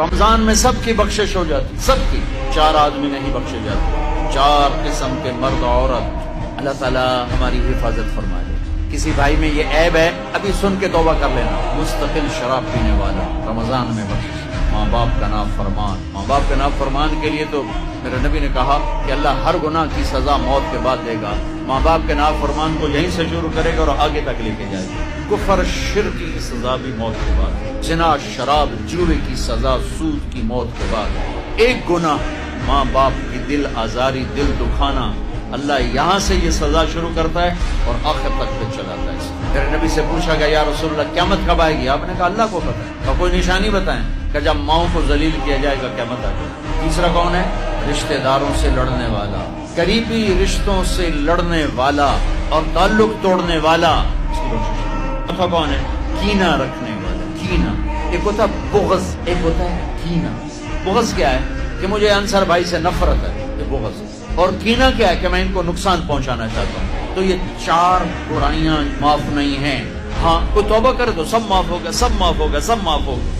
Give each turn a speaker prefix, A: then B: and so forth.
A: رمضان میں سب کی بخشش ہو جاتی، سب کی، 4 آدمی نہیں بخشے جاتے، 4 قسم کے مرد عورت۔ اللہ تعالیٰ ہماری حفاظت فرما دے۔ کسی بھائی میں یہ عیب ہے، ابھی سن کے توبہ کر لینا، مستقل شراب پینے والا، رمضان میں بخشش۔ ماں باپ کا نافرمان، ماں باپ کے نافرمان کے لیے تو میرے نبی نے کہا کہ اللہ ہر گناہ کی سزا موت کے بعد دے گا۔ ماں باپ کے نافرمان کو یہیں سے شروع کرے گا اور آگے تک لے کے جائے گا۔ کفر شرک کی سزا بھی موت کے بعد، زنا شراب جوے کی سزا سود کی موت کے بعد۔ ایک گناہ ماں باپ کی دل آزاری، دل دکھانا، اللہ یہاں سے یہ سزا شروع کرتا ہے اور آخر تک پھر چلاتا ہے۔ میرے نبی سے پوچھا گیا یا رسول اللہ قیامت کب آئے گی؟ آپ نے کہا اللہ کو پتہ ہے۔ تو کوئی نشانی بتائیں کہ جب ماؤں کو ذلیل کیا جائے گا قیامت آئے گی۔ تیسرا کون ہے؟ رشتہ داروں سے لڑنے والا، قریبی رشتوں سے لڑنے والا اور تعلق توڑنے والا۔ چوتھا کون ہے؟ کینہ رکھنے والا، کینہ۔ ایک ہوتا ہے بغض، ایک ہوتا ہے کینہ۔ بغض کیا ہے؟ کہ مجھے انصر بھائی سے نفرت ہے، یہ بغض۔ اور کینہ کیا ہے؟ کہ میں ان کو نقصان پہنچانا چاہتا ہوں۔ تو یہ 4 برائیاں معاف نہیں ہیں۔ ہاں کوئی توبہ کرے تو سب معاف ہوگا، سب معاف ہوگا، سب معاف ہوگا۔